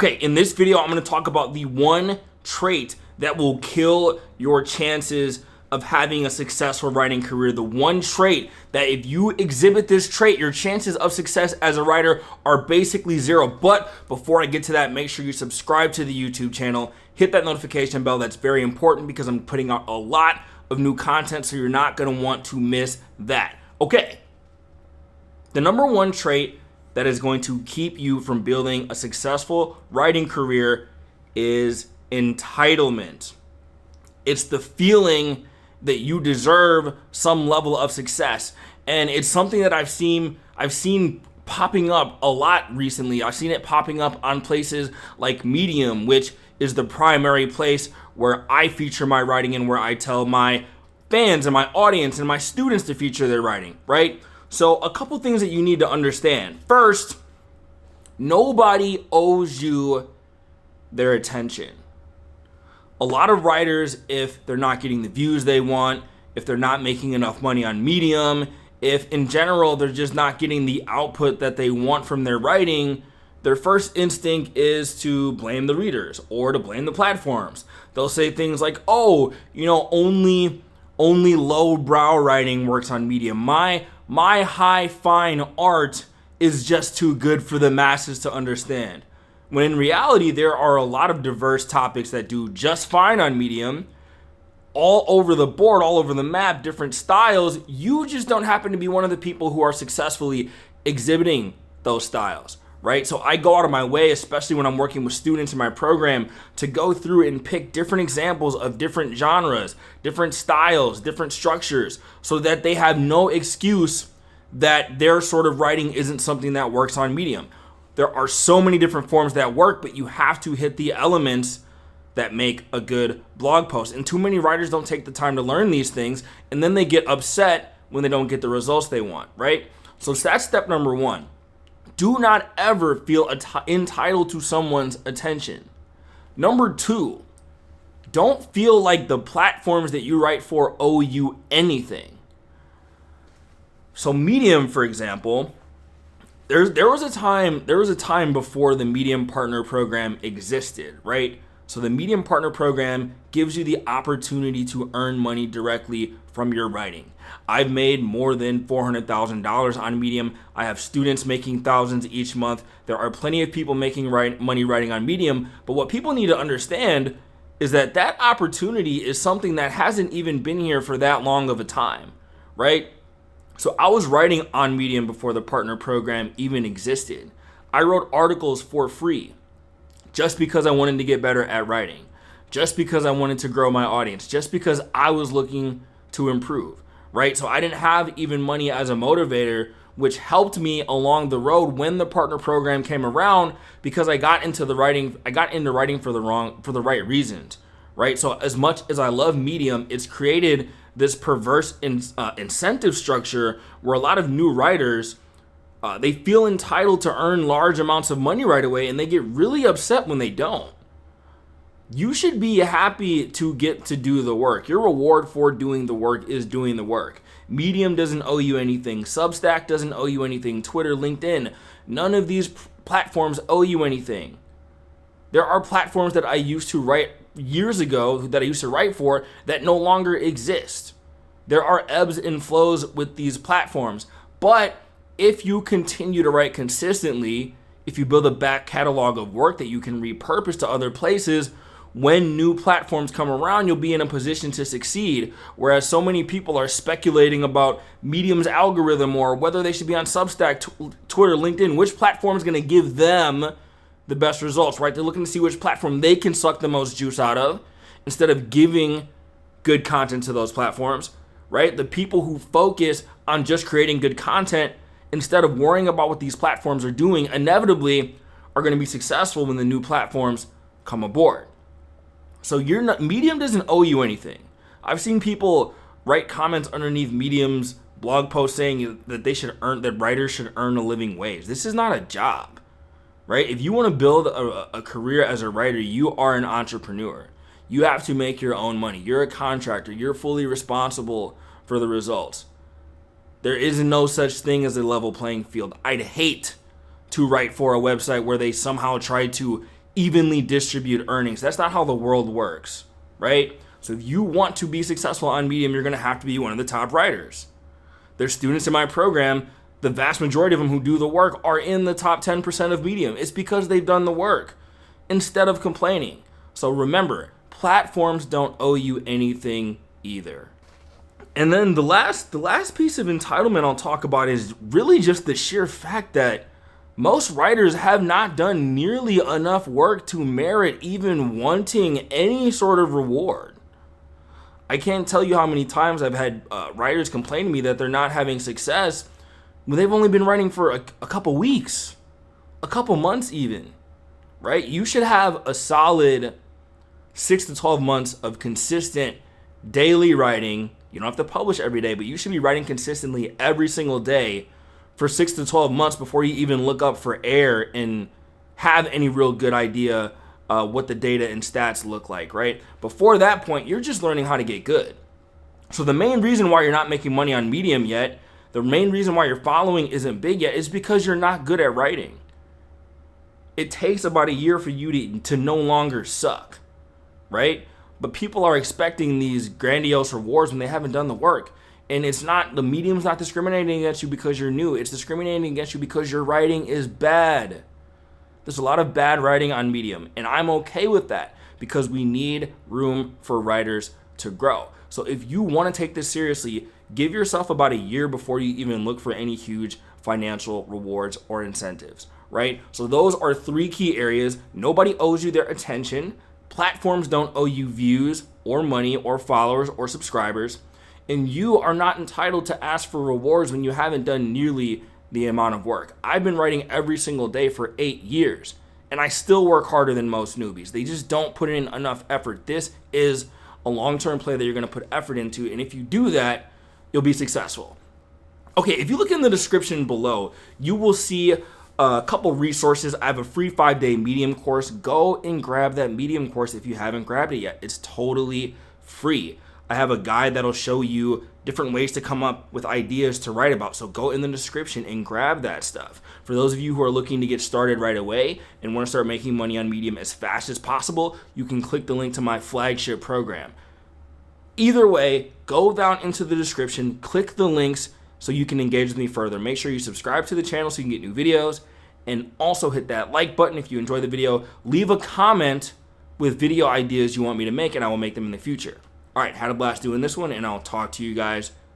Okay, in this video, I'm going to talk about the one trait that will kill your chances of having a successful writing career. The one trait that if you exhibit this trait, your chances of success as a writer are basically zero. But before I get to that, make sure you subscribe to the YouTube channel. Hit that notification bell. That's very important because I'm putting out a lot of new content, so you're not going to want to miss that. Okay, the number one trait that is going to keep you from building a successful writing career is entitlement. It's the feeling that you deserve some level of success. And it's something that I've seen popping up a lot recently. I've seen it popping up on places like Medium, which is the primary place where I feature my writing and where I tell my fans and my audience and my students to feature their writing, right? So a couple things that you need to understand. First, nobody owes you their attention. A lot of writers, if they're not getting the views they want, if they're not making enough money on Medium, if in general they're just not getting the output that they want from their writing, their first instinct is to blame the readers or to blame the platforms. They'll say things like, oh, only low-brow writing works on Medium. My high fine art is just too good for the masses to understand. When in reality, there are a lot of diverse topics that do just fine on Medium, all over the board, all over the map, different styles. You just don't happen to be one of the people who are successfully exhibiting those styles, right? So I go out of my way, especially when I'm working with students in my program, to go through and pick different examples of different genres, different styles, different structures, so that they have no excuse that their sort of writing isn't something that works on Medium. There are so many different forms that work, but you have to hit the elements that make a good blog post. And too many writers don't take the time to learn these things, and then they get upset when they don't get the results they want, right? So that's step number one. Do not ever feel entitled to someone's attention. Number two, don't feel like the platforms that you write for owe you anything. So Medium, for example, there was a time before the Medium Partner Program existed, right? So the Medium Partner Program gives you the opportunity to earn money directly from your writing. I've made more than $400,000 on Medium. I have students making thousands each month. There are plenty of people making money writing on Medium. But what people need to understand is that opportunity is something that hasn't even been here for that long of a time, right? So I was writing on Medium before the partner program even existed. I wrote articles for free just because I wanted to get better at writing, just because I wanted to grow my audience, just because I was looking to improve, right? So I didn't have even money as a motivator, which helped me along the road when the partner program came around, because I got into writing for the right reasons, right? So as much as I love Medium, it's created this perverse incentive structure where a lot of new writers, they feel entitled to earn large amounts of money right away, and they get really upset when they don't. You should be happy to get to do the work. Your reward for doing the work is doing the work. Medium doesn't owe you anything. Substack doesn't owe you anything. Twitter, LinkedIn, none of these platforms owe you anything. There are platforms that I used to write years ago that I used to write for that no longer exist. There are ebbs and flows with these platforms, but if you continue to write consistently, if you build a back catalog of work that you can repurpose to other places, when new platforms come around, you'll be in a position to succeed. Whereas so many people are speculating about Medium's algorithm or whether they should be on Substack, Twitter, LinkedIn, which platform is going to give them the best results, right? They're looking to see which platform they can suck the most juice out of instead of giving good content to those platforms, right? The people who focus on just creating good content instead of worrying about what these platforms are doing inevitably are going to be successful when the new platforms come aboard. So Medium doesn't owe you anything. I've seen people write comments underneath Medium's blog post saying that writers should earn a living wage. This is not a job, right? If you want to build a career as a writer, you are an entrepreneur. You have to make your own money. You're a contractor. You're fully responsible for the results. There is no such thing as a level playing field. I'd hate to write for a website where they somehow try to evenly distribute earnings. That's not how the world works, right? So if you want to be successful on Medium, you're going to have to be one of the top writers. There's students in my program, the vast majority of them who do the work are in the top 10% of Medium. It's because they've done the work instead of complaining. So remember, platforms don't owe you anything either. And then the last piece of entitlement I'll talk about is really just the sheer fact that most writers have not done nearly enough work to merit even wanting any sort of reward. I can't tell you how many times I've had writers complain to me that they're not having success when they've only been writing for a couple weeks, a couple months even, right? You should have a solid 6 to 12 months of consistent daily writing. You don't have to publish every day, but you should be writing consistently every single day for 6 to 12 months before you even look up for air and have any real good idea what the data and stats look like, right? Before that point, you're just learning how to get good. So the main reason why you're not making money on Medium yet, the main reason why your following isn't big yet is because you're not good at writing. It takes about a year for you to no longer suck, right? But people are expecting these grandiose rewards when they haven't done the work. And it's not, the Medium's not discriminating against you because you're new. It's discriminating against you because your writing is bad. There's a lot of bad writing on Medium, and I'm okay with that because we need room for writers to grow. So if you want to take this seriously, give yourself about a year before you even look for any huge financial rewards or incentives, right? So those are 3 key areas. Nobody owes you their attention. Platforms don't owe you views or money or followers or subscribers. And you are not entitled to ask for rewards when you haven't done nearly the amount of work. I've been writing every single day for 8 years, and I still work harder than most newbies. They just don't put in enough effort. This is a long-term play that you're going to put effort into, and if you do that, you'll be successful. Okay, if you look in the description below, you will see a couple resources. I have a free 5-day Medium course. Go and grab that Medium course if you haven't grabbed it yet. It's totally free. I have a guide that'll show you different ways to come up with ideas to write about. So go in the description and grab that stuff. For those of you who are looking to get started right away and want to start making money on Medium as fast as possible, you can click the link to my Flagship program. Either way, go down into the description, click the links so you can engage with me further. Make sure you subscribe to the channel so you can get new videos, and also hit that like button if you enjoy the video. Leave a comment with video ideas you want me to make, and I will make them in the future. All right, had a blast doing this one, and I'll talk to you guys